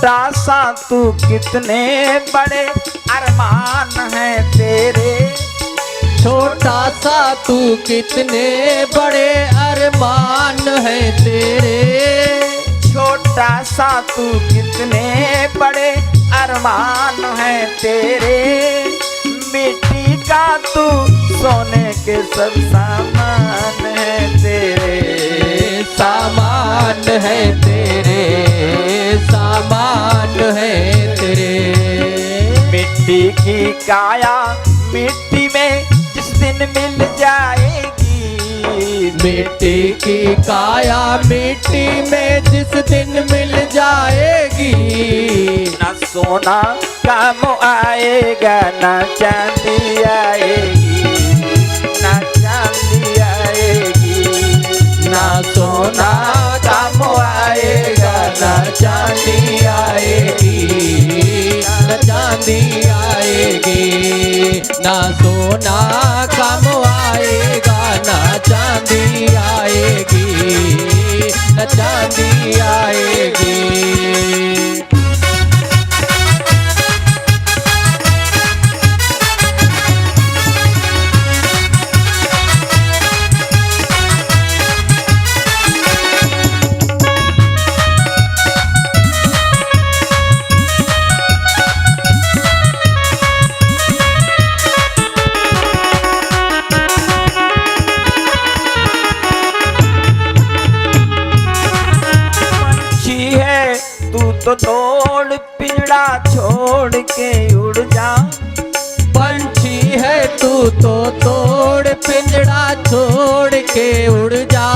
छोटा सा तू कितने बड़े अरमान है तेरे। छोटा सा तू कितने बड़े अरमान है तेरे। छोटा सा तू कितने बड़े अरमान है तेरे। मिट्टी का तू सोने के सब सामान है तेरे। सामान है तेरे, सामान है तेरे। मिट्टी की काया मिट्टी में जिस दिन मिल जाएगी। मिट्टी की काया मिट्टी में जिस दिन मिल जाएगी। ना सोना काम आएगा ना चांदी आएगी। ना चांदी आएगी ना सोना काम आएगा ना चांदी आएगी। ना चांदी आएगी ना सोना काम आएगा ना चांदी आएगी। ना चांदी आएगी। तो तोड़ पिंजड़ा छोड़ के उड़ जा। पंछी है तू तो तोड़ पिंजड़ा छोड़ के उड़ जा।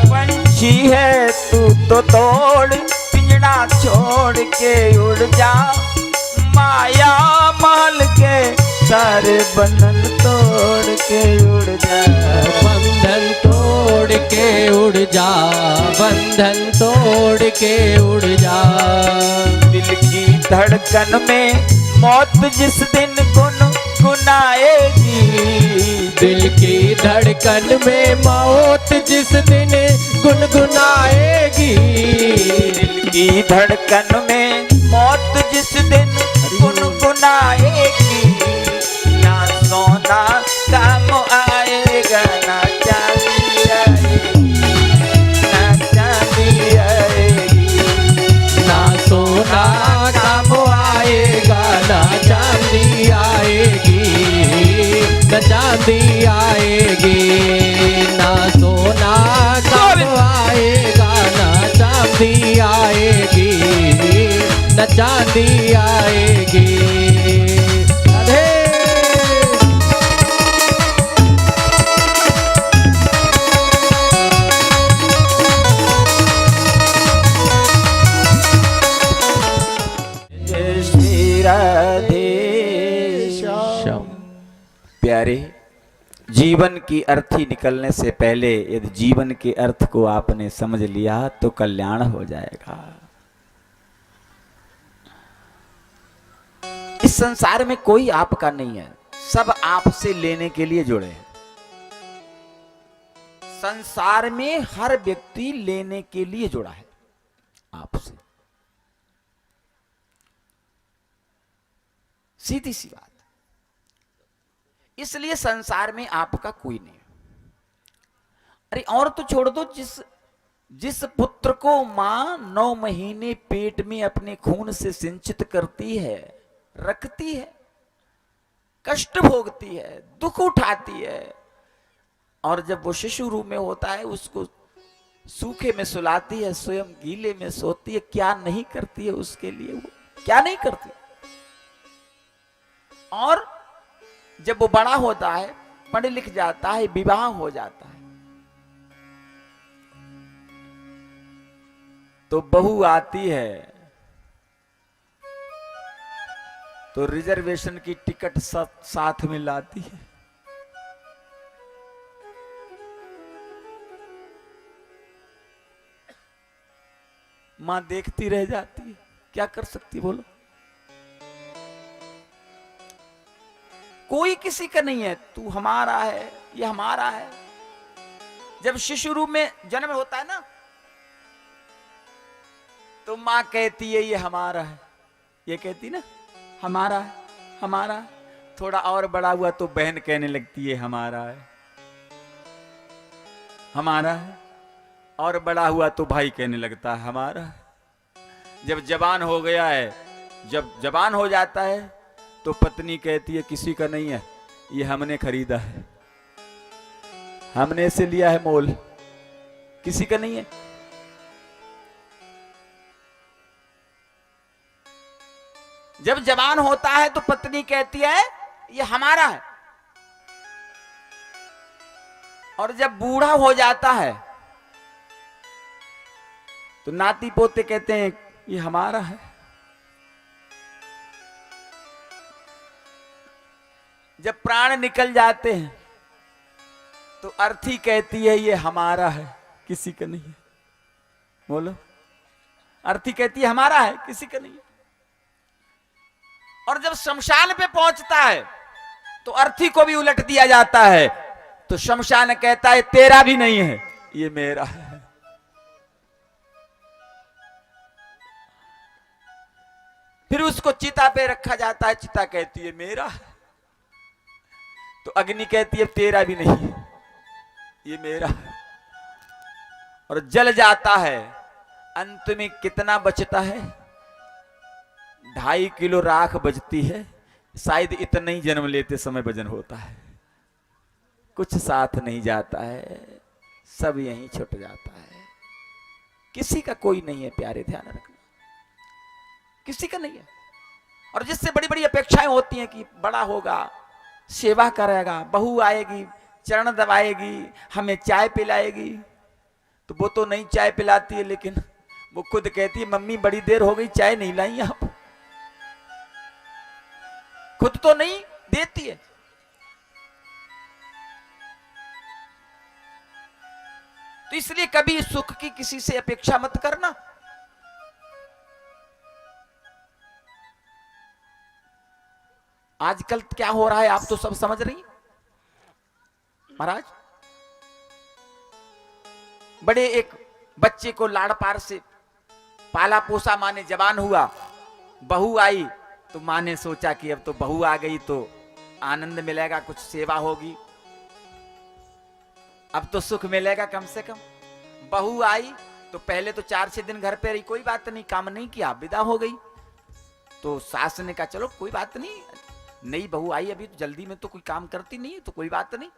पंछी है तू तो तोड़ पिंजड़ा छोड़ के उड़ जा। माया महल के सारे बंधन तोड़ के उड़ जा। बंधन तोड़ के उड़ जा। बंधन तोड़ के उड़ जा। दिल की धड़कन में मौत जिस दिन गुनगुनाएगी। दिल की धड़कन में मौत जिस दिन गुनगुनाएगी। दिल की धड़कन में मौत जिस दिन गुनगुनाएगी। ना सोना काम आएगा ना चांदी आएगी। ना चांदी आएगी ना सोना काम आएगा ना चांदी आएगी। ना चांदी आएगी ना सोना काम आएगा ना चांदी आएगी। ना चांदी आएगी। प्यारे, जीवन की अर्थी निकलने से पहले यदि जीवन के अर्थ को आपने समझ लिया तो कल्याण हो जाएगा। इस संसार में कोई आपका नहीं है, सब आपसे लेने के लिए जुड़े हैं। संसार में हर व्यक्ति लेने के लिए जुड़ा है आपसे, सीधी सी बात। इसलिए संसार में आपका कोई नहीं। अरे और तो छोड़ दो, जिस पुत्र को मां 9 महीने पेट में अपने खून से सिंचित करती है, रखती है, कष्ट भोगती है, दुख उठाती है, और जब वो शिशु रूप में होता है उसको सूखे में सुलाती है, स्वयं गीले में सोती है, क्या नहीं करती है उसके लिए? वो क्या नहीं करती? और जब वो बड़ा होता है, पढ़ लिख जाता है, विवाह हो जाता है, तो बहू आती है तो रिजर्वेशन की टिकट साथ में लाती है। मां देखती रह जाती है, क्या कर सकती बोलो? कोई किसी का नहीं है, तू हमारा है, ये हमारा है। जब शिशु रूप में जन्म होता है ना, तो माँ कहती है ये हमारा है, ये कहती ना हमारा है, हमारा है। थोड़ा और बड़ा हुआ तो बहन कहने लगती है हमारा है, हमारा है। और बड़ा हुआ तो भाई कहने लगता है हमारा है। जब जवान हो गया है, जब जवान हो जाता है तो पत्नी कहती है किसी का नहीं है, ये हमने खरीदा है, हमने इसे लिया है मोल, किसी का नहीं है। जब जवान होता है तो पत्नी कहती है ये हमारा है, और जब बूढ़ा हो जाता है तो नाती पोते कहते हैं ये हमारा है। जब प्राण निकल जाते हैं तो अर्थी कहती है ये हमारा है, किसी का नहीं है। बोलो, अर्थी कहती है हमारा है, किसी का नहीं है। और जब शमशान पे पहुंचता है तो अर्थी को भी उलट दिया जाता है, तो शमशान कहता है तेरा भी नहीं है, ये मेरा है। फिर उसको चिता पे रखा जाता है, चिता कहती है मेरा है। तो अग्नि कहती है तेरा भी नहीं है, ये मेरा है। और जल जाता है। अंत में कितना बचता है? 2.5 किलो राख बचती है। शायद इतना ही जन्म लेते समय वजन होता है, कुछ साथ नहीं जाता है, सब यहीं छुट जाता है। किसी का कोई नहीं है प्यारे, ध्यान रखना, किसी का नहीं है। और जिससे बड़ी बड़ी अपेक्षाएं होती हैं कि बड़ा होगा, सेवा करेगा, बहू आएगी, चरण दबाएगी, हमें चाय पिलाएगी, तो वो तो नहीं चाय पिलाती है, लेकिन वो खुद कहती है मम्मी बड़ी देर हो गई चाय नहीं लाई आप। खुद तो नहीं देती है। तो इसलिए कभी सुख की किसी से अपेक्षा मत करना। आजकल क्या हो रहा है आप तो सब समझ रही महाराज। बड़े एक बच्चे को लाड़ पार से पाला पोसा, माँ ने जवान हुआ, बहू आई तो माँ ने सोचा कि अब तो बहू आ गई तो आनंद मिलेगा, कुछ सेवा होगी, अब तो सुख मिलेगा कम से कम। बहू आई तो पहले तो 4-6 दिन घर पे रही, कोई बात नहीं, काम नहीं किया, विदा हो गई। तो सास ने कहा चलो कोई बात नहीं, नई बहू आई अभी तो जल्दी में तो कोई काम करती नहीं है, तो कोई बात नहीं,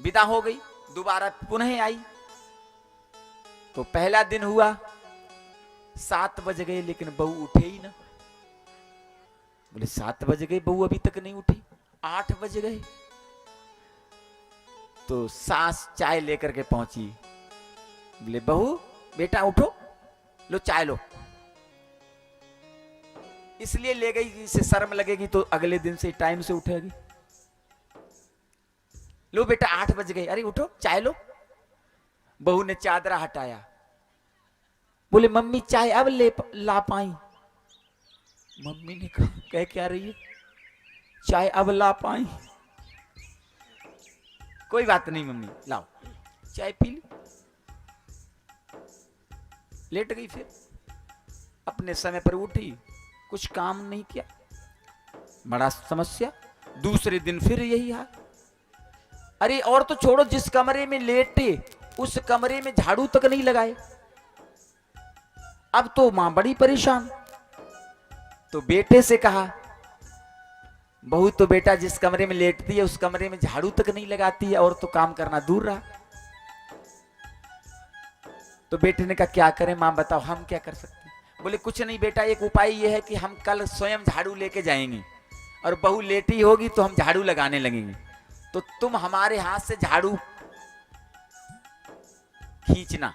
विदा हो गई। दोबारा पुनः आई तो पहला दिन हुआ, 7 बज गए लेकिन बहू उठे ही ना। बोले 7 बज गए बहू अभी तक नहीं उठी, 8 बज गए। तो सास चाय लेकर के पहुंची, बोले बहू बेटा उठो, लो चाय लो। इसलिए ले गई इसे शर्म लगेगी तो अगले दिन से टाइम से उठेगी। लो बेटा 8 बज गए, अरे उठो चाय लो। बहू ने चादरा हटाया, बोले मम्मी चाय अब ला पाई। मम्मी ने कहा कह क्या रही है, चाय अब ला पाई? कोई बात नहीं मम्मी, लाओ चाय पी ली। लेट गई, फिर अपने समय पर उठी, कुछ काम नहीं किया, बड़ा समस्या। दूसरे दिन फिर यही हाल। अरे और तो छोड़ो, जिस कमरे में लेटे उस कमरे में झाड़ू तक नहीं लगाए। अब तो मां बड़ी परेशान, तो बेटे से कहा बहू तो बेटा जिस कमरे में लेटती है उस कमरे में झाड़ू तक नहीं लगाती है, और तो काम करना दूर रहा। तो बेटे ने कहा क्या करें मां बताओ, हम क्या कर सकते हैं? बोले कुछ नहीं बेटा, एक उपाय ये है कि हम कल स्वयं झाड़ू लेके जाएंगे और बहू लेटी होगी तो हम झाड़ू लगाने लगेंगे, तो तुम हमारे हाथ से झाड़ू खींचना,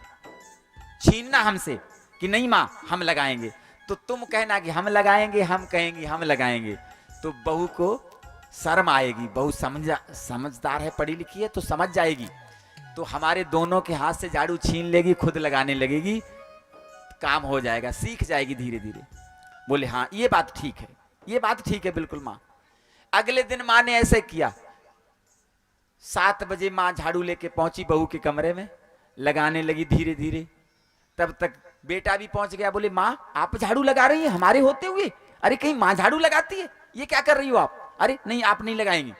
छीनना हमसे कि नहीं मां हम लगाएंगे, तो तुम कहना कि हम लगाएंगे, हम कहेंगे हम लगाएंगे। तो बहू को शर्म आएगी, बहू समझदार है, पढ़ी लिखी है, तो समझ जाएगी, तो हमारे दोनों के हाथ से झाड़ू छीन लेगी, खुद लगाने लगेगी, काम हो जाएगा, सीख जाएगी धीरे धीरे। बोले हाँ ये बात ठीक है, ये बात ठीक है बिल्कुल मां। अगले दिन मां ने ऐसे किया, 7 बजे मां झाड़ू लेके पहुंची बहू के कमरे में, लगाने लगी धीरे धीरे। तब तक बेटा भी पहुंच गया, बोले माँ आप झाड़ू लगा रही हैं हमारे होते हुए? अरे कहीं माँ झाड़ू लगाती है? ये क्या कर रही हो आप? अरे नहीं आप नहीं लगाएंगी।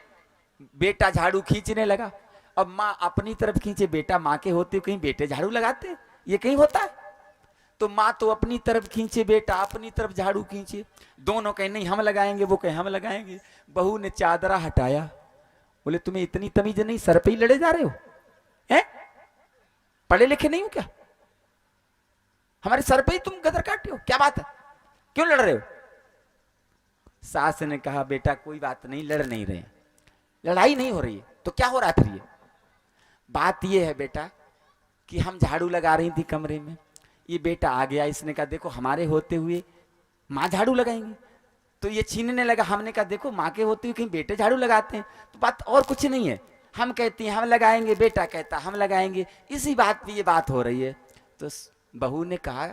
बेटा झाड़ू खींचने लगा। अब माँ अपनी तरफ खींचे, बेटा माँ के होते हुए कहीं बेटे झाड़ू लगाते हैं? ये कहीं होता है? तो माँ तो अपनी तरफ खींचे, बेटा अपनी तरफ झाड़ू खींचे, दोनों कहीं नहीं हम लगाएंगे, वो कहीं हम लगाएंगे। बहू ने चादरा हटाया, बोले तुम्हें इतनी तमीज नहीं, सर पे ही लड़े जा रहे हो? हैं? पढ़े लिखे नहीं हो क्या? हमारे सर पे ही तुम गदर काटते हो, क्या बात है, क्यों लड़ रहे हो? सास ने कहा बेटा कोई बात नहीं, लड़ नहीं रहे, लड़ाई नहीं हो रही है, तो क्या हो रहा है फिर? ये बात ये है बेटा कि हम झाड़ू लगा रही थी कमरे में, ये बेटा आ गया, इसने कहा देखो हमारे होते हुए माँ झाड़ू लगाएंगी, तो ये छीनने लगा। हमने कहा देखो माँ के होते हुए कहीं बेटे झाड़ू लगाते हैं, तो बात और कुछ नहीं है, हम कहती हैं हम लगाएंगे, बेटा कहता हम लगाएंगे, इसी बात पे ये बात हो रही है। तो बहू ने कहा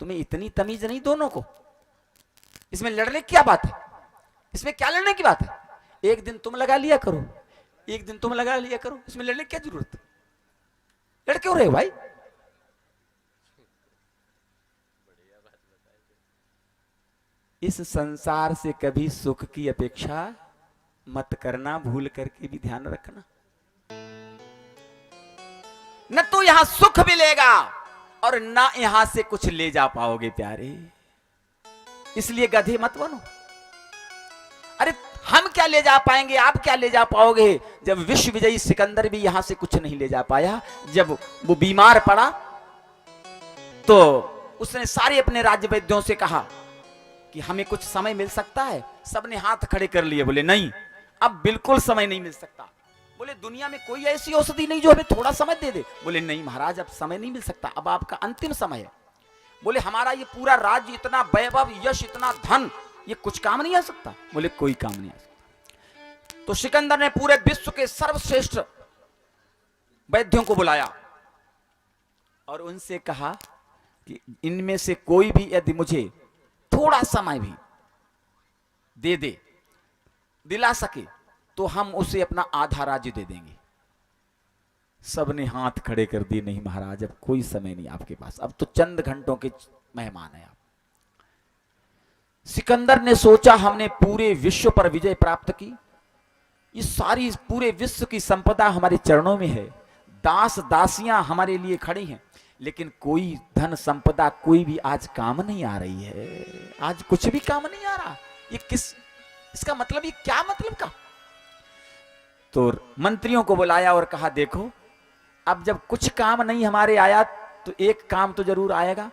तुम्हें इतनी तमीज नहीं दोनों को, इसमें लड़ने की क्या बात है, इसमें क्या लड़ने की बात है? एक दिन तुम लगा लिया करो, एक दिन तुम लगा लिया करो, इसमें लड़ने की क्या जरूरत? लड़ क्यों रहे हो भाई? इस संसार से कभी सुख की अपेक्षा मत करना, भूल करके भी ध्यान रखना। न तो यहां सुख मिलेगा और ना यहां से कुछ ले जा पाओगे प्यारे, इसलिए गधे मत बनो। अरे हम क्या ले जा पाएंगे, आप क्या ले जा पाओगे? जब विश्व विजयी सिकंदर भी यहां से कुछ नहीं ले जा पाया, जब वो बीमार पड़ा तो उसने सारे अपने राज्य वैद्यों से कहा कि हमें कुछ समय मिल सकता है। सबने हाथ खड़े कर लिए, बोले नहीं अब बिल्कुल समय नहीं मिल सकता। बोले दुनिया में कोई ऐसी औषधि नहीं जो हमें थोड़ा समय दे दे? बोले नहीं महाराज अब समय नहीं मिल सकता, अब आपका अंतिम समय है। बोले हमारा ये पूरा राज्य, इतना वैभव, यश, इतना धन, ये कुछ काम नहीं आ सकता? बोले कोई काम नहीं आ सकता। तो सिकंदर ने पूरे विश्व के सर्वश्रेष्ठ वैद्यों को बुलाया और उनसे कहा कि इनमें से कोई भी यदि मुझे थोड़ा समय भी दे दे, दिला सके, तो हम उसे अपना आधा राज्य दे देंगे। सबने हाथ खड़े कर दिए, नहीं महाराज अब कोई समय नहीं आपके पास, अब तो चंद घंटों के मेहमान हैं आप। सिकंदर ने सोचा हमने पूरे विश्व पर विजय प्राप्त की, ये सारी पूरे विश्व की संपदा हमारे चरणों में है, दास दासियां हमारे लिए खड़ी हैं, लेकिन कोई धन संपदा कोई भी आज काम नहीं आ रही है, आज कुछ भी काम नहीं आ रहा। ये किस, इसका मतलब ये क्या मतलब का? तो मंत्रियों को बुलाया और कहा देखो अब जब कुछ काम नहीं हमारे आया तो एक काम तो जरूर आएगा।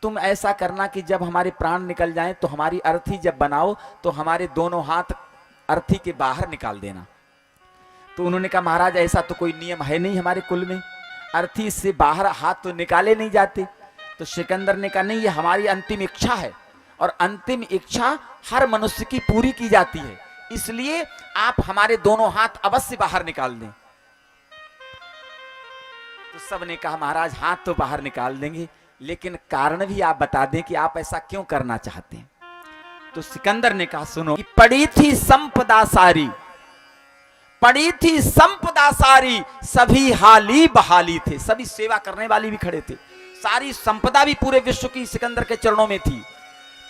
तुम ऐसा करना कि जब हमारे प्राण निकल जाएं तो हमारी अर्थी जब बनाओ तो हमारे दोनों हाथ अर्थी के बाहर निकाल देना। तो उन्होंने कहा महाराज ऐसा तो कोई नियम है नहीं हमारे कुल में, अर्थी से बाहर हाथ तो निकाले नहीं जाते। तो सिकंदर ने कहा नहीं ये हमारी अंतिम इच्छा है और अंतिम इच्छा हर मनुष्य की पूरी की जाती है, इसलिए आप हमारे दोनों हाथ अवश्य बाहर निकाल दें। तो सबने कहा महाराज हाथ तो बाहर निकाल देंगे, लेकिन कारण भी आप बता दें कि आप ऐसा क्यों करना चाहते हैं। तो सिकंदर ने कहा सुनो कि पड़ी थी संपदा सारी, पड़ी थी संपदा सारी, सभी हाली बहाली थे, सभी सेवा करने वाली भी खड़े थे, सारी संपदा भी पूरे विश्व की सिकंदर के चरणों में थी।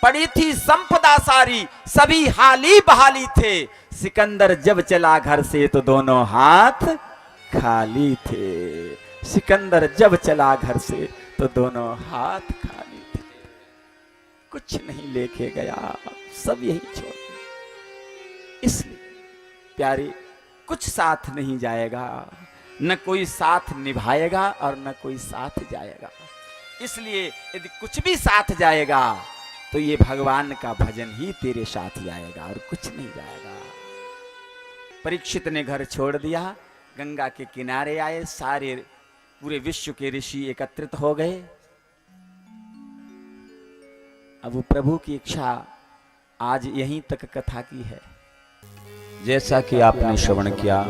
पड़ी थी संपदा सारी, सभी हाली बहाली थे, सिकंदर जब चला घर से तो दोनों हाथ खाली थे। सिकंदर जब चला घर से तो दोनों हाथ खाली थे, कुछ नहीं लेके गया, सब यही छोड़ दिया। इसलिए प्यारे कुछ साथ नहीं जाएगा, न कोई साथ निभाएगा और न कोई साथ जाएगा। इसलिए यदि कुछ भी साथ जाएगा तो ये भगवान का भजन ही तेरे साथ जाएगा और कुछ नहीं जाएगा। परीक्षित ने घर छोड़ दिया, गंगा के किनारे आए, सारे पूरे विश्व के ऋषि एकत्रित हो गए। अब वो प्रभु की इच्छा आज यहीं तक कथा की है। जैसा कि आपने श्रवण किया,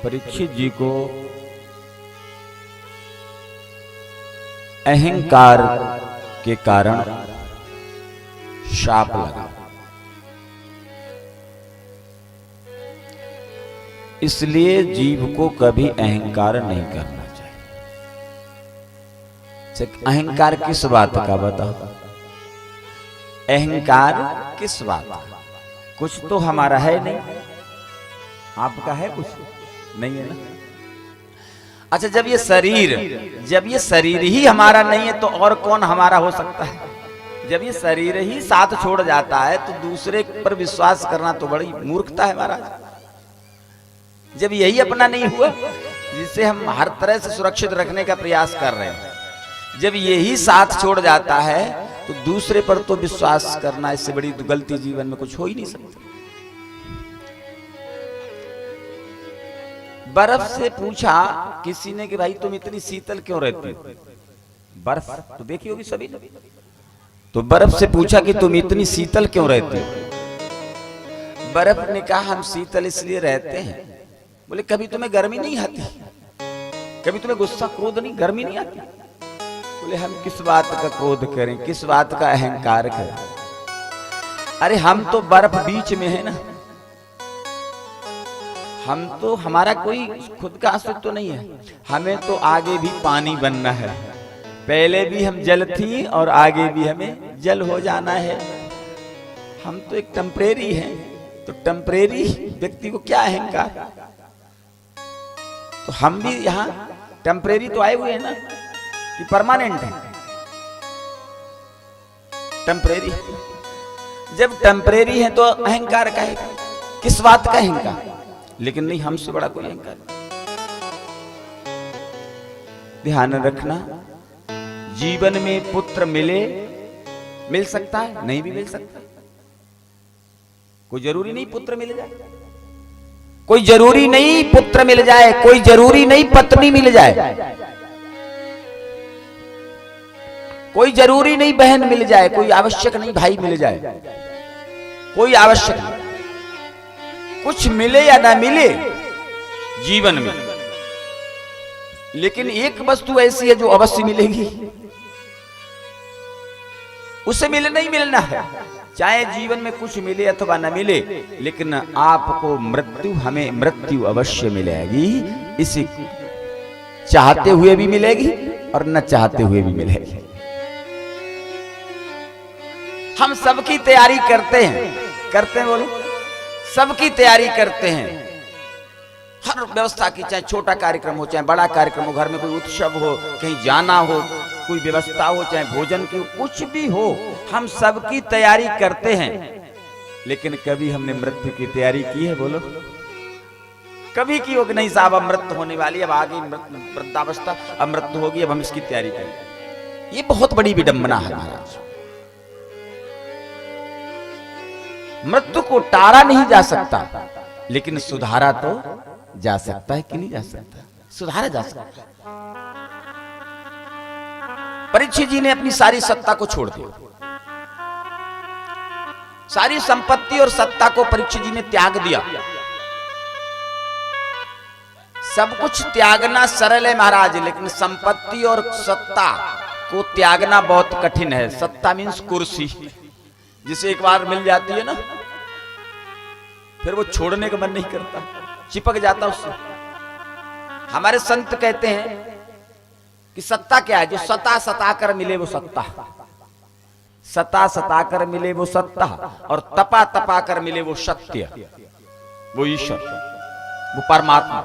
परीक्षित जी को अहंकार के कारण शाप लगा, इसलिए जीव को कभी अहंकार नहीं करना चाहिए। अहंकार किस बात का बताओ? अहंकार किस बात का? कुछ तो हमारा है नहीं, आपका है कुछ नहीं है ना। अच्छा, जब ये शरीर ही हमारा नहीं है तो और कौन हमारा हो सकता है? जब ये शरीर ही साथ छोड़ जाता है तो दूसरे पर विश्वास करना तो बड़ी मूर्खता है महाराज। जब यही अपना नहीं हुआ जिसे हम हर तरह से सुरक्षित रखने का प्रयास कर रहे हैं, जब यही साथ छोड़ जाता है तो दूसरे पर तो विश्वास करना, इससे बड़ी गलती जीवन में कुछ हो ही नहीं सकती। बर्फ से पूछा किसी ने कि भाई तुम इतनी शीतल क्यों रहती हो? बर्फ तो देखी होगी सभी ने। तो बर्फ से पूछा कि तुम इतनी शीतल क्यों रहती हो? बर्फ ने कहा हम शीतल इसलिए रहते हैं, बोले कभी तुम्हें गर्मी नहीं आती? कभी तुम्हें गुस्सा क्रोध नहीं, गर्मी नहीं आती? बोले हम किस बात का क्रोध करें, किस बात का अहंकार करें? अरे हम तो बर्फ बीच में है ना, हम तो, हमारा कोई खुद का अस्तित्व तो नहीं है। हमें तो आगे भी पानी बनना है, पहले भी हम जल थी और आगे भी हमें जल हो जाना है। हम तो एक टेम्परेरी हैं, तो टेम्परेरी व्यक्ति को क्या अहंकार? तो हम भी यहाँ टेम्परेरी तो आए हुए हैं ना, कि परमानेंट है? टेम्परेरी। जब टेम्परेरी है तो अहंकार का है, किस बात का अहंकार? लेकिन नहीं, हमसे बड़ा कोई अहंकार नहीं। ध्यान रखना, जीवन में पुत्र मिल सकता है, नहीं भी मिल सकता। कोई जरूरी नहीं पुत्र मिल जाए, कोई जरूरी नहीं पुत्र मिल जाए, कोई जरूरी नहीं पत्नी मिल जाए, कोई जरूरी नहीं बहन मिल जाए, कोई आवश्यक नहीं भाई मिल जाए, कोई आवश्यक नहीं। कुछ मिले या ना मिले जीवन में, लेकिन एक वस्तु ऐसी है जो अवश्य मिलेगी, उसे मिलना ही मिलना है। चाहे जीवन में कुछ मिले अथवा न मिले, लेकिन आपको मृत्यु, हमें मृत्यु अवश्य मिलेगी। इसे चाहते हुए भी मिलेगी और न चाहते हुए भी मिलेगी। हम सबकी तैयारी करते हैं बोलो, सबकी तैयारी करते हैं। हर व्यवस्था की, चाहे छोटा कार्यक्रम हो चाहे बड़ा कार्यक्रम हो, घर में कोई उत्सव हो, कहीं जाना हो, कोई व्यवस्था हो, चाहे भोजन की, कुछ भी हो, हम सबकी तैयारी करते हैं। लेकिन कभी हमने मृत्यु की तैयारी की है? बोलो, कभी की हो कि नहीं साहब अब मृत्यु होने वाली, अब आगे वृद्धावस्था, अब मृत्यु होगी, अब हम इसकी तैयारी करें। ये बहुत बड़ी विडंबना है महाराज। मृत्यु को टारा नहीं जा सकता, लेकिन सुधारा तो जा सकता है कि नहीं जा सकता? सुधारा जा सकता है। परीक्षित जी ने अपनी सारी सत्ता को छोड़ दिया, सारी संपत्ति और सत्ता को परीक्षित जी ने त्याग दिया। सब कुछ त्यागना सरल है महाराज, लेकिन संपत्ति और सत्ता को त्यागना बहुत कठिन है। सत्ता मीन्स कुर्सी, जिसे एक बार मिल जाती है ना, फिर वो छोड़ने का मन नहीं करता, चिपक जाता उससे। हमारे संत कहते हैं कि सत्ता क्या है? जो सता कर मिले वो सत्ता, सता कर मिले वो सत्ता, और तपा कर मिले वो सत्य, वो ईश्वर, वो परमात्मा।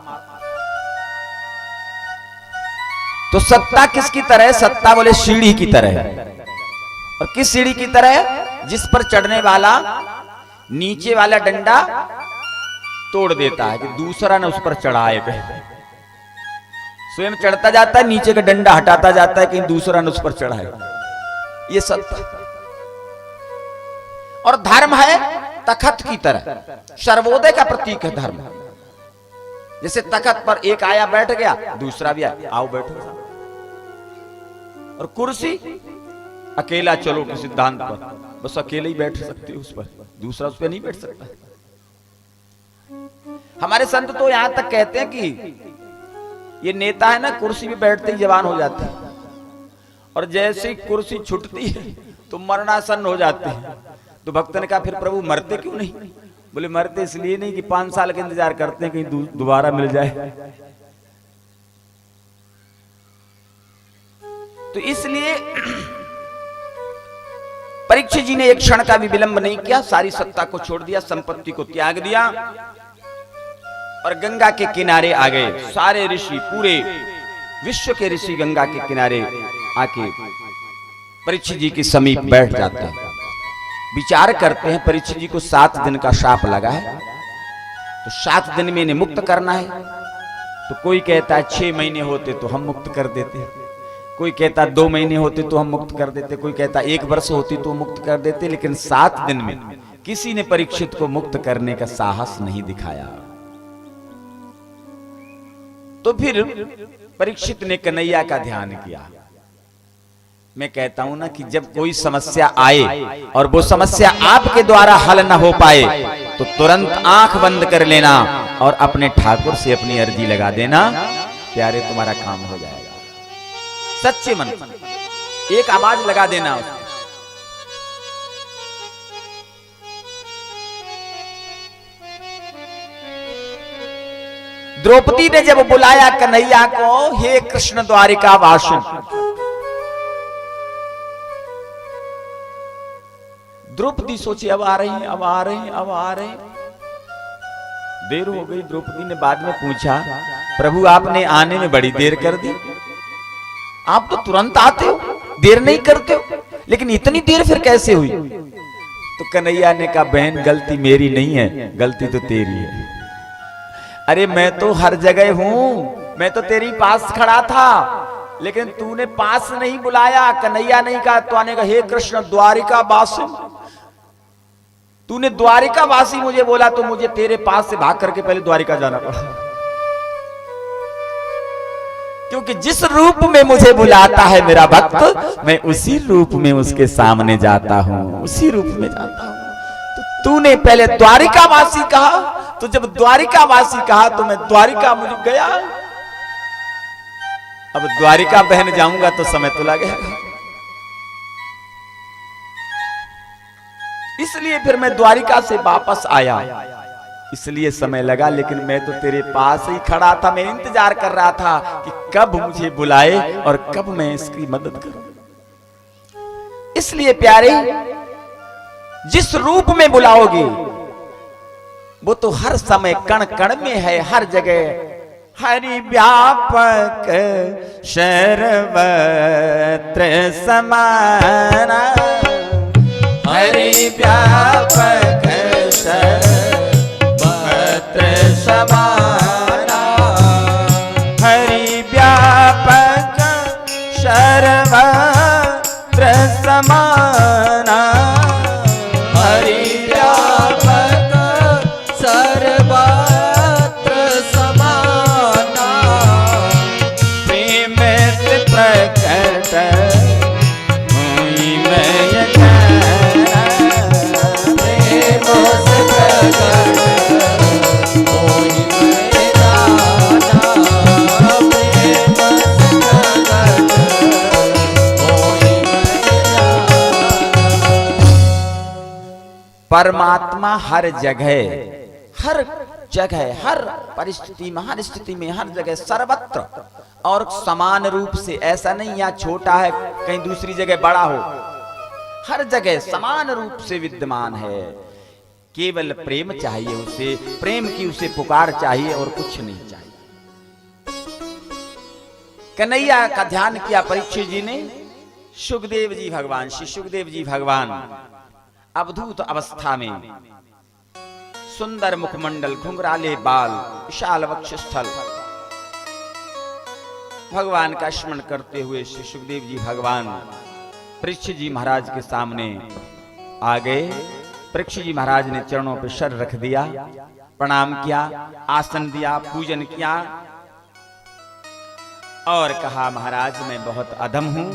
तो सत्ता किसकी तरह है? सत्ता बोले सीढ़ी की तरह है। और किस सीढ़ी की तरह है? जिस पर चढ़ने वाला नीचे वाला डंडा तोड़ देता है कि दूसरा न उस पर चढ़ाए, स्वयं चढ़ता जाता है, नीचे का डंडा हटाता जाता है, कहीं दूसरा न उस पर चढ़ाए। ये सत्य। और धर्म है तखत की तरह, सर्वोदय का प्रतीक है धर्म। जैसे तखत पर एक आया बैठ गया, दूसरा भी आया, आओ बैठो। और कुर्सी अकेला चलो के सिद्धांत पर, बस अकेले ही बैठ सकते हो उस पर, दूसरा उस पर नहीं बैठ सकता। हमारे संत तो यहां तक कहते हैं कि ये नेता है ना, कुर्सी पे बैठते ही जवान हो जाते हैं, और जैसे ही कुर्सी छूटती है तो मरणासन हो जाते हैं। तो भक्त ने कहा फिर प्रभु मरते क्यों नहीं? बोले मरते इसलिए नहीं कि 5 साल का इंतजार करते हैं कहीं दोबारा मिल जाए। तो इसलिए परीक्षित जी ने एक क्षण का भी विलंब नहीं किया, सारी सत्ता को छोड़ दिया, संपत्ति को त्याग दिया और गंगा के किनारे आ गए। सारे ऋषि, पूरे विश्व के ऋषि गंगा के किनारे आके परीक्षित जी के समीप बैठ जाते हैं, विचार करते हैं। परीक्षित जी को 7 दिन का शाप लगा है, तो 7 दिन में इन्हें मुक्त करना है। तो कोई कहता है 6 महीने होते तो हम मुक्त कर देते, कोई कहता 2 महीने होते तो हम मुक्त कर देते, कोई कहता 1 वर्ष होती तो मुक्त कर देते, लेकिन 7 दिन में किसी ने परीक्षित को मुक्त करने का साहस नहीं दिखाया। तो फिर परीक्षित ने कन्हैया का ध्यान किया। मैं कहता हूं ना कि जब कोई समस्या आए और वो समस्या आपके द्वारा हल न हो पाए तो तुरंत आंख बंद कर लेना और अपने ठाकुर से अपनी अर्जी लगा देना, प्यारे तुम्हारा काम हो जाएगा। सच्चे मन एक आवाज लगा देना। द्रौपदी ने जब बुलाया कन्हैया को, हे कृष्ण द्वारिका वासिन, द्रौपदी सोची अब आ रही हैं, अब आ रहे हैं, अब आ रहे हैं। देर हो गई। द्रौपदी ने बाद में पूछा, प्रभु आपने आने में बड़ी देर कर दी, आप तो तुरंत आते हो, देर नहीं करते हो, लेकिन इतनी देर फिर कैसे हुई? तो कन्हैया ने कहा, बहन गलती मेरी नहीं है, गलती तो तेरी है। अरे मैं तो हर जगह हूं, मैं तो तेरी पास खड़ा था, लेकिन तूने पास नहीं बुलाया। कन्हैया नहीं कहा, तो आने का हे कृष्ण द्वारिका वासी, तूने द्वारिका वासी मुझे बोला तो मुझे तेरे पास से भाग करके पहले द्वारिका जाना पड़ा, क्योंकि जिस रूप में मुझे बुलाता है मेरा भक्त, मैं उसी रूप में उसके सामने जाता हूं, उसी रूप में जाता हूं। तो तूने पहले द्वारिका वासी कहा, तो जब द्वारिका वासी कहा तो मैं द्वारिका मुझे गया। अब द्वारिका बहन जाऊंगा तो समय तो लगेगा, इसलिए फिर मैं द्वारिका से वापस आया, इसलिए समय लगा। लेकिन मैं तो तेरे पास ही खड़ा था, मैं इंतजार कर रहा था कि कब मुझे बुलाए और कब मैं इसकी मदद करूं। इसलिए प्यारे, जिस रूप में बुलाओगे वो तो हर समय कण कण में है, हर जगह। हरि व्यापक सर्वत्र समाना, हरि व्यापक सर्वत्र समाना, हरि व्यापक सर्वत्र समाना, हरि व्यापक सर्वत्र समाना, प्रेम से प्रकट हुई मैं जाना, प्रेम से प्रकट हुई मैं जाना, प्रेम से प्रकट हुई मैं जाना। परमात्मा हर जगह, हर जगह, हर परिस्थिति में, हर स्थिति में, हर जगह, सर्वत्र और समान रूप से। ऐसा नहीं यहाँ छोटा है कहीं दूसरी जगह बड़ा हो, हर जगह समान रूप से विद्यमान है। केवल प्रेम चाहिए उसे, प्रेम की उसे पुकार चाहिए और कुछ नहीं चाहिए। कन्हैया का ध्यान किया परीक्षित जी ने। सुखदेव जी भगवान, श्री सुखदेव जी भगवान अवधूत अवस्था में, सुंदर मुखमंडल, घुंघराले बाल, विशाल वक्षस्थल, भगवान का स्मरण करते हुए श्री सुखदेव जी भगवान परीक्षित जी महाराज के सामने आ गए। परीक्षित जी महाराज ने चरणों पर सर रख दिया, प्रणाम किया, आसन दिया, पूजन किया और कहा, महाराज मैं बहुत अधम हूं,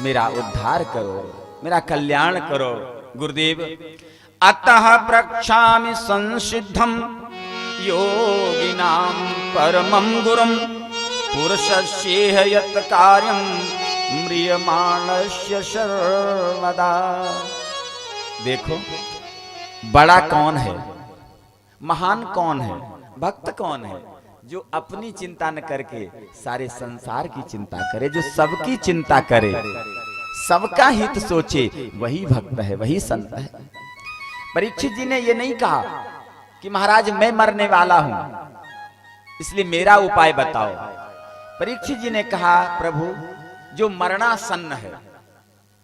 मेरा उद्धार करो, मेरा कल्याण करो गुरुदेव। अतः प्रक्षामि संसिद्धम योगिनां परमं गुरुं, पुरुषस्येह यत् कार्यं म्रियमाणस्य सर्वदा। देखो बड़ा कौन है, महान कौन है, भक्त कौन है, जो अपनी चिंता न करके सारे संसार की चिंता करे, जो सबकी चिंता करे, सबका हित सोचे, वही भक्त है, वही संत है। परीक्षित जी ने ये नहीं कहा कि महाराज मैं मरने वाला हूं इसलिए मेरा उपाय बताओ। परीक्षित जी ने कहा प्रभु जो मरणासन्न है।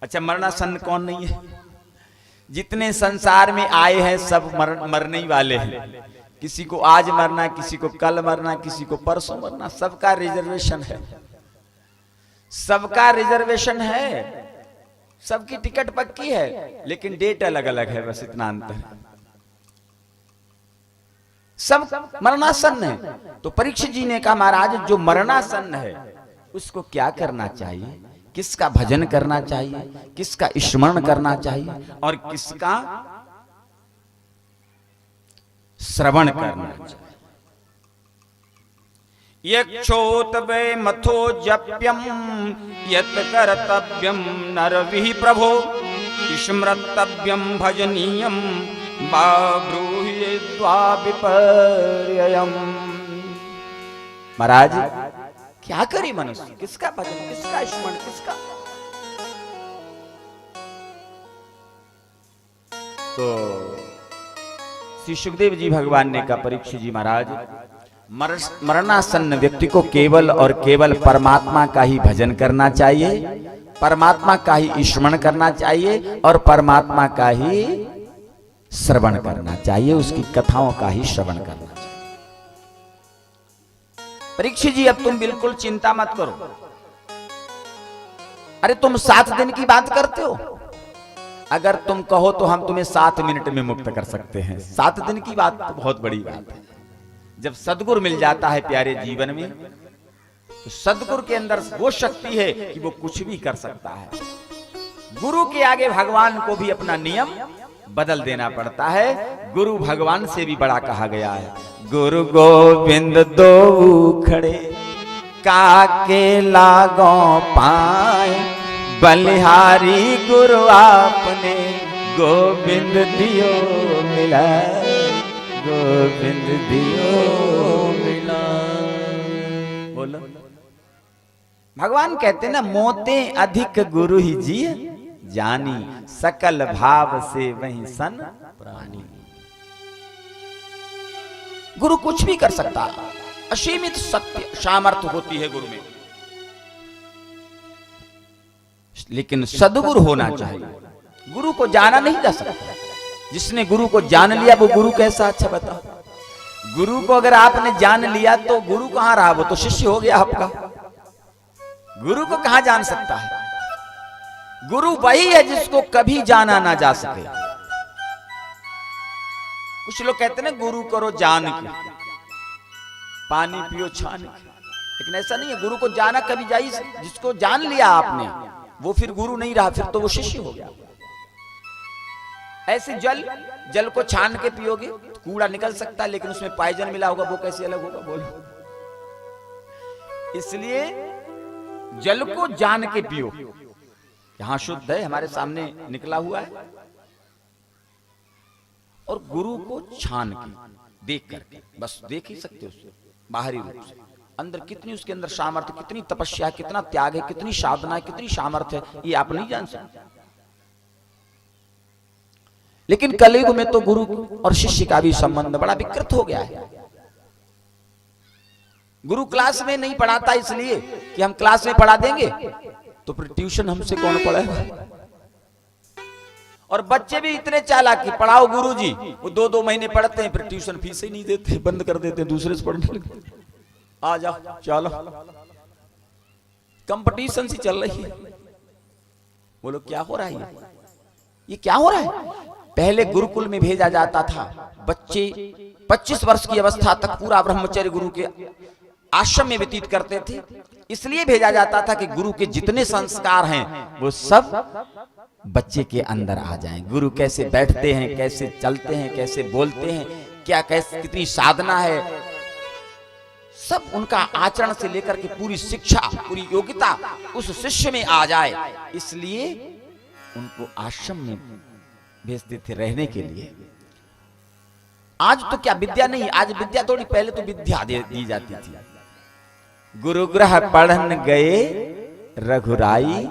अच्छा, मरणासन्न कौन नहीं है? जितने संसार में आए हैं सब मरने ही वाले हैं। किसी को आज मरना, किसी को कल मरना, किसी को परसों मरना, सबका रिजर्वेशन है, सबका रिजर्वेशन है, सबकी टिकट पक्की है, लेकिन डेट अलग अलग है, बस इतना अंतर है। सब मरणासन्न है। तो परीक्षित जी ने कहा महाराज जो मरणासन्न है उसको क्या करना चाहिए, किसका भजन करना चाहिए, किसका स्मरण करना चाहिए और किसका श्रवण करना चाहिए। यक्षोत वे मथो जप्यम यत कर्तव्यम नरविहि प्रभो स्मृतव्यम भजनीयम बाब्रूहि विपर्ययम्। महाराज क्या करे मनुष्य, किसका भजन, किसका स्मरण, किसका? तो श्री सुखदेव जी भगवान ने कहा परीक्षित जी महाराज मरणासन्न व्यक्ति को केवल और केवल परमात्मा का ही भजन करना चाहिए, परमात्मा का ही स्मरण करना चाहिए और परमात्मा का ही श्रवण करना चाहिए, उसकी कथाओं का ही श्रवण करना चाहिए। परीक्षित जी अब तुम बिल्कुल चिंता मत करो। अरे तुम 7 दिन की बात करते हो, अगर तुम कहो तो हम तुम्हें 7 मिनट में मुक्त कर सकते हैं। 7 दिन की बात तो बहुत बड़ी बात है। जब सद्गुरु मिल जाता है प्यारे जीवन में, तो सद्गुरु के अंदर वो शक्ति है कि वो कुछ भी कर सकता है। गुरु के आगे भगवान को भी अपना नियम बदल देना पड़ता है। गुरु भगवान से भी बड़ा कहा गया है। गुरु गोविंद दो खड़े काके लागो पाए, बलिहारी गुरु आपने गोविंद दियो मिला, गोविंद दियो मिला। बोलो, भगवान कहते ना मोते अधिक गुरु ही जी जानी, सकल भाव से वही सन प्राणी। गुरु कुछ भी कर सकता है, असीमित सत्य सामर्थ्य होती है गुरु में, लेकिन सद्गुरु होना चाहिए। गुरु को जाना नहीं जा सकता। जिसने गुरु को जान लिया वो गुरु कैसा? अच्छा बताओ, गुरु को अगर आपने जान लिया तो गुरु कहां रहा? वो तो शिष्य हो गया आपका। गुरु को कहां जान सकता है? गुरु वही है जिसको कभी जाना ना जा सके। कुछ लोग कहते हैं ना गुरु करो जान के, पानी पियो छान के, लेकिन ऐसा नहीं है। गुरु को जाना कभी जा ही, जिसको जान लिया आपने वो फिर गुरु नहीं रहा, फिर तो वो शिष्य हो गया। ऐसे जल को छान के पियोगे तो कूड़ा निकल सकता है, लेकिन उसमें पायजन मिला होगा, वो कैसे अलग होगा? बोलो। इसलिए जल को जान के पियो। यहां शुद्ध है, हमारे सामने निकला हुआ है। और गुरु को छान के देख करके, बस देख ही सकते हो उसको बाहरी रूप से, अंदर कितनी उसके अंदर सामर्थ्य, कितनी तपस्या, कितना त्याग है, कितनी साधना है, कितनी सामर्थ्य है, ये आप नहीं जान सकते। लेकिन कलयुग में तो गुरु और शिष्य का भी संबंध बड़ा विकृत हो गया है। गुरु क्लास में नहीं पढ़ाता इसलिए कि हम क्लास में पढ़ा देंगे तो फिर ट्यूशन हमसे कौन पढ़ाएगा? और बच्चे भी इतने चालाक कि पढ़ाओ गुरुजी, वो 2-2 महीने पढ़ते हैं, फिर ट्यूशन फीस ही नहीं देते, बंद कर देते हैं, दूसरे से पढ़ने लगते। आ जाओ चलो, कंपटीशन सी चल रही है। बोलो क्या हो रहा है? ये क्या हो रहा है? पहले गुरुकुल में भेजा जाता था, बच्चे 25 वर्ष की अवस्था तक पूरा ब्रह्मचर्य गुरु के आश्रम में व्यतीत करते थे। इसलिए भेजा जाता था कि गुरु के जितने संस्कार हैं वो सब बच्चे के अंदर आ जाएं। गुरु कैसे बैठते हैं, कैसे चलते हैं, कैसे बोलते हैं, क्या कैसे कितनी साधना है, सब उनका आचरण से लेकर के पूरी शिक्षा, पूरी योग्यता उस शिष्य में आ जाए। इसलिए उनको आश्रम में भेजते थे रहने के लिए। आज तो क्या विद्या नहीं, आज विद्या थोड़ी, पहले तो विद्या दी जाती थी। गुरुग्रह पढ़न गए रघुराई,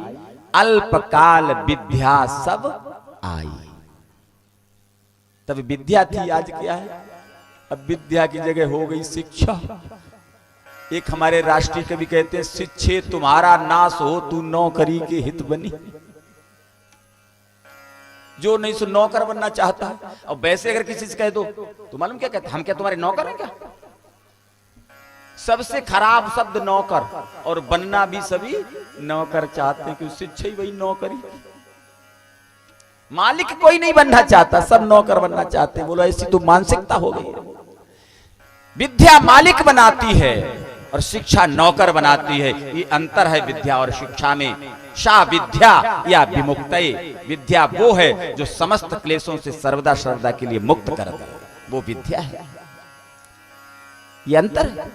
अल्पकाल विद्या सब आई। तब विद्या थी, आज क्या है? अब विद्या की जगह हो गई शिक्षा। एक हमारे राष्ट्रीय कवि कहते हैं, शिक्षे तुम्हारा नाश हो, तू नौकरी के हित बनी। जो नहीं सो नौकर बनना चाहता है। और वैसे अगर किसी से कह दो तो मालूम क्या कहते, हम क्या तुम्हारे नौकर हैं क्या? सबसे खराब शब्द नौकर, और बनना भी सभी नौकर चाहते हैं, क्योंकि शिक्षा ही वही नौकरी। मालिक कोई नहीं बनना चाहता, सब नौकर बनना चाहते हैं। बोलो ऐसी तो मानसिकता हो गई है। विद्या मालिक बनाती है और शिक्षा नौकर बनाती है। ये अंतर है विद्या और शिक्षा में। शा विद्या या विमुक्तये, विद्या वो है जो समस्त क्लेशों से सर्वदा सर्वदा के लिए मुक्त कर दे, वो विद्या है। ये अंतर है।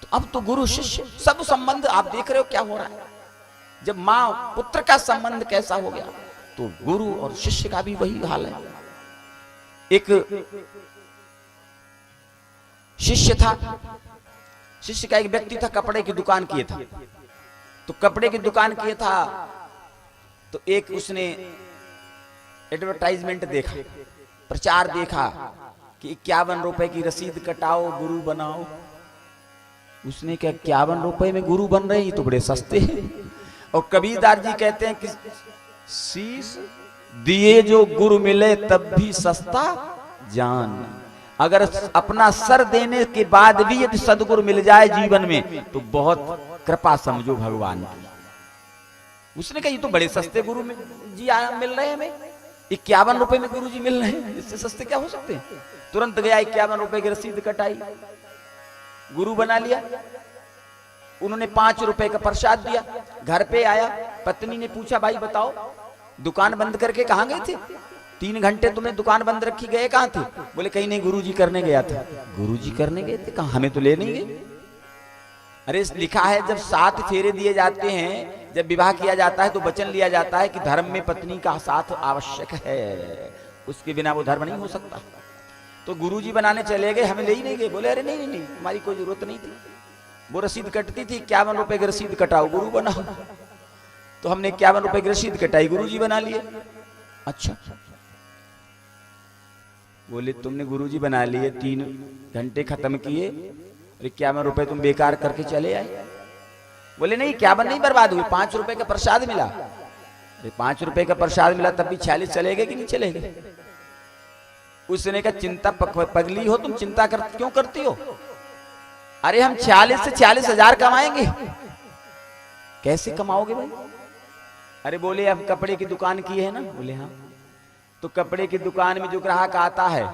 तो अब तो गुरु शिष्य सब संबंध आप देख रहे हो क्या हो रहा है। जब मां पुत्र का संबंध कैसा हो गया, तो गुरु और शिष्य का भी वही हाल है। एक शिष्य था, शिष्य का एक व्यक्ति था, कपड़े की दुकान किए था। तो कपड़े की दुकान किए था, तो एक उसने एडवर्टाइजमेंट देखा, प्रचार देखा कि 51 रुपए की रसीद कटाओ गुरु बनाओ। उसने क्या 51 रुपए में गुरु बन रहे हैं, तो बड़े सस्ते हैं। और कबीरदास जी कहते हैं कि शीश दिए जो गुरु मिले तब भी सस्ता जान। अगर अपना सर देने के बाद भी यदि सदगुरु मिल जाए जीवन में, तो बहुत कृपा समझो भगवान की। उसने कहा ये तो बड़े सस्ते गुरु जी मिल रहे हैं, हमें 51 रुपए में गुरु जी मिल रहे हैं, इससे सस्ते क्या हो सकते हैं। तुरंत गया 51 रुपए की रसीद कटाई, गुरु बना लिया। उन्होंने 5 रुपए का प्रसाद दिया। घर पे आया, पत्नी ने पूछा भाई बताओ दुकान बंद करके कहां गए थे? 3 घंटे तुमने दुकान बंद रखी, गए कहां थे? बोले कहीं नहीं, गुरुजी करने गया था। गुरुजी करने गए थे? कहां, हमें तो ले नहीं गए। अरे लिखा है जब 7 फेरे दिए जाते हैं, जब विवाह किया जाता है तो वचन लिया जाता है कि धर्म में पत्नी का साथ आवश्यक है, उसके बिना वो धर्म नहीं हो सकता। तो गुरुजी बनाने चले गए, हमें ले ही नहीं गए। बोले अरे नहीं नहीं, तुम्हारी कोई जरूरत नहीं थी। वो रसीद कटती थी, 51 रुपए की रसीद कटाओ गुरु बनाओ। तो हमने 51 रुपए की रसीद कटाई, गुरुजी बना लिए। अच्छा, बोले तुमने गुरुजी बना लिए, 3 घंटे खत्म किए, 51 रुपए तुम बेकार करके चले आए। बोले नहीं 51 नहीं बर्बाद हुई, 5 रुपए का प्रसाद मिला। अरे 5 रुपए का प्रसाद मिला तब भी 46 चले गए कि नहीं चले गए? उसने कहा चिंता पगली हो तुम, चिंता क्यों करती हो? अरे हम 46 से 40,000 कमाएंगे। कैसे कमाओगे भाई? अरे बोले अब कपड़े की दुकान की है ना। बोले हाँ। तो कपड़े की दुकान में जो ग्राहक आता है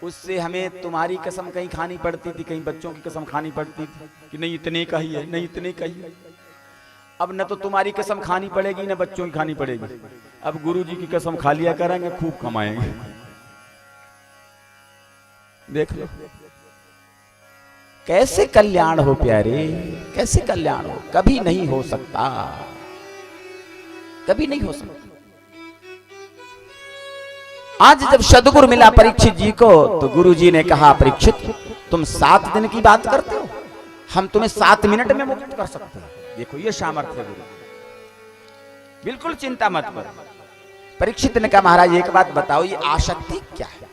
उससे हमें तुम्हारी कसम कहीं खानी पड़ती थी, कहीं बच्चों की कसम खानी पड़ती थी कि नहीं इतने का ही है, नहीं इतने का ही है। अब न तो तुम्हारी कसम खानी पड़ेगी न बच्चों की खानी पड़ेगी। अब गुरुजी की कसम खा लिया करेंगे, खूब कमाएंगे। देख लो कैसे कल्याण हो प्यारे, कैसे कल्याण हो। कभी नहीं हो सकता, कभी नहीं हो सकता। आज जब सदगुरु मिला परीक्षित जी को, तो गुरु जी ने कहा परीक्षित तुम 7 दिन की बात करते हो, हम तुम्हें 7 मिनट में मुक्त कर सकते हैं। देखो ये सामर्थ्य गुरु, बिल्कुल चिंता मत करो। परीक्षित ने कहा महाराज एक बात बताओ, ये आसक्ति क्या है?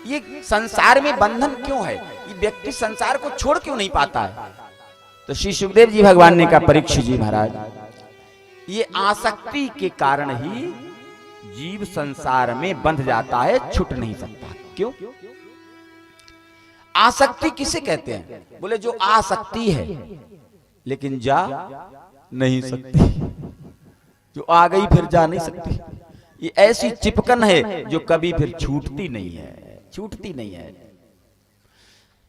ये संसार में बंधन क्यों है? ये व्यक्ति संसार को छोड़ क्यों नहीं पाता है? तो श्री सुखदेव जी भगवान ने कहा परीक्षित जी महाराज, ये आसक्ति के कारण ही जीव संसार में बंध जाता है, छूट नहीं सकता। क्यों? आसक्ति किसे कहते हैं? बोले जो आसक्ति है लेकिन जा नहीं सकती, जो आ गई फिर जा नहीं सकती। ये ऐसी चिपकन है जो कभी फिर छूटती नहीं है, छूटती नहीं है।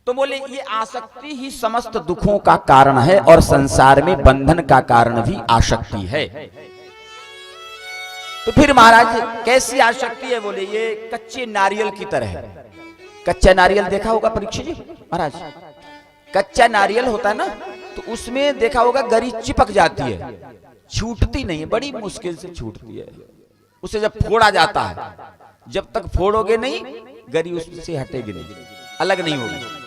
तो बोले ये आसक्ति ही समस्त दुखों का कारण है और संसार में बंधन का कारण भी आसक्ति है। तो फिर महाराज कैसी आसक्ति है? बोले ये कच्चे नारियल की तरह है। कच्चा नारियल देखा होगा परीक्षित जी महाराज, कच्चा नारियल होता है ना, तो उसमें देखा होगा गरी चिपक जाती है, छूटती नहीं है, बड़ी मुश्किल से छूटती है। उसे जब फोड़ा जाता है, जब तक फोड़ोगे नहीं गरी उससे हटेगी नहीं, अलग नहीं होगी।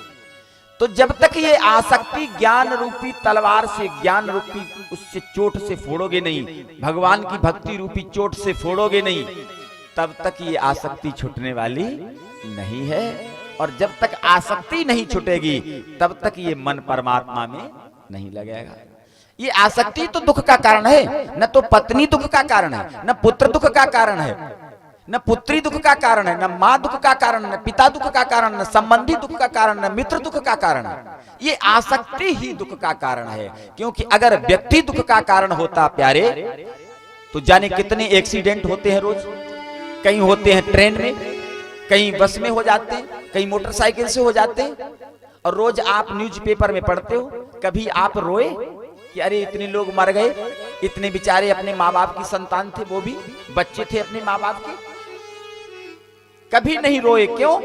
तो जब तक ये आसक्ति ज्ञान रूपी तलवार से, ज्ञान रूपी उससे चोट से फोड़ोगे नहीं, भगवान की भक्ति रूपी चोट से फोड़ोगे नहीं, तब तक ये आसक्ति छूटने वाली नहीं है। और जब तक आसक्ति नहीं छूटेगी तब तक ये मन परमात्मा में नहीं लगेगा। ये आसक्ति तो दुख का कारण है, न तो पत्नी दुख का कारण है, न पुत्र दुख का कारण है, न पुत्री दुख का कारण है, न माँ दुख का कारण, न पिता दुख का कारण, न संबंधी दुख का कारण, न मित्र दुख का कारण है। ये आसक्ति ही दुख का कारण है। क्योंकि अगर व्यक्ति दुख का कारण होता प्यारे, तो जाने कितने एक्सीडेंट होते हैं रोज। कहीं होते हैं ट्रेन में, कहीं बस में हो जाते हैं, कहीं मोटरसाइकिल से हो जाते हैं। और रोज आप न्यूज़पेपर में पढ़ते हो, कभी आप रोए कि अरे इतने लोग मर गए, इतने बेचारे अपने माँ बाप की संतान थे, वो भी बच्चे थे अपने माँ बाप के, कभी नहीं रोए। क्यों?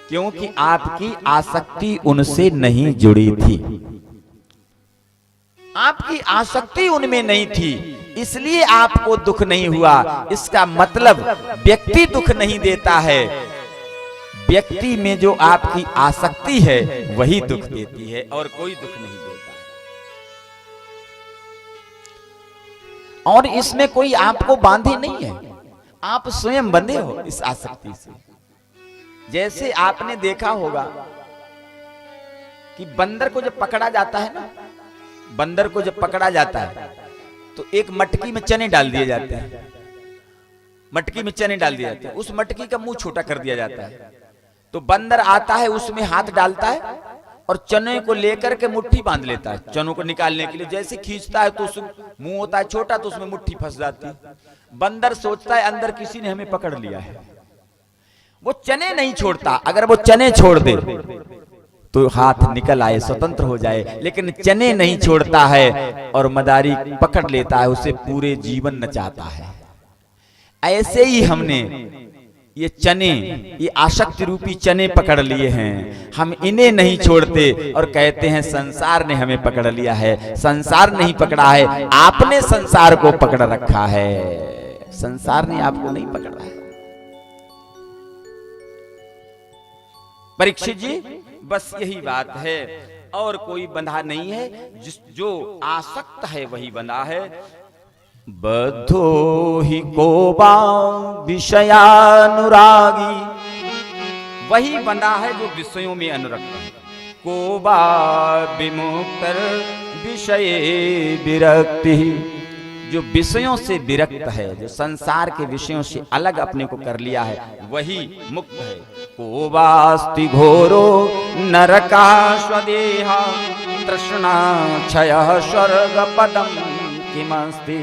क्योंकि आपकी आसक्ति उनसे नहीं जुड़ी थी, आपकी आसक्ति उनमें नहीं थी, इसलिए आपको दुख नहीं हुआ। इसका मतलब व्यक्ति दुख नहीं देता है, व्यक्ति में जो आपकी आसक्ति है वही दुख देती है, और कोई दुख नहीं देता है। और इसमें कोई आपको बांधे नहीं है, आप स्वयं बंधे हो इस आसक्ति से। जैसे आपने देखा होगा कि बंदर को जब पकड़ा जाता है ना, बंदर को जब पकड़ा जाता है तो एक मटकी में चने डाल दिए जाते हैं, मटकी में चने डाल दिए जाते हैं, उस मटकी का मुंह छोटा कर दिया जाता है। तो बंदर आता है, उसमें हाथ डालता है और चने को लेकर के मुट्ठी बांध लेता है, चनों को निकालने के लिए। जैसे खींचता है तो मुंह होता है छोटा, तो उसमें मुट्ठी फंस जाती है। बंदर सोचता है अंदर किसी ने हमें पकड़ लिया है, वो चने नहीं छोड़ता। अगर वो चने छोड़ दे तो हाथ निकल आए, स्वतंत्र हो जाए, लेकिन चने नहीं छोड़ता है और मदारी पकड़ लेता है, उसे पूरे जीवन नचाता है। ऐसे ही हमने ये चने, ये आसक्ति रूपी चने पकड़ लिए हैं, हम इन्हें नहीं छोड़ते और कहते हैं संसार ने हमें पकड़ लिया है। संसार नहीं पकड़ा है, आपने संसार को पकड़ रखा है, संसार ने आपको नहीं पकड़ा है। परीक्षित जी, बस यही बात है, और कोई बंधा नहीं है। जो आसक्त है वही बंधा है। बद्धो ही कोबा विषयानुरागी, वही बंधा है जो विषयों में अनुरक्त है। कोबा विमुक्तर विषय विरक्ति, जो विषयों से विरक्त है, जो संसार के विषयों से अलग अपने को कर लिया है, वही मुक्त है। कोवास्ति घोरो नरका स्वदेहा तृष्णा क्षय स्वर्ग पदम किमस्ति।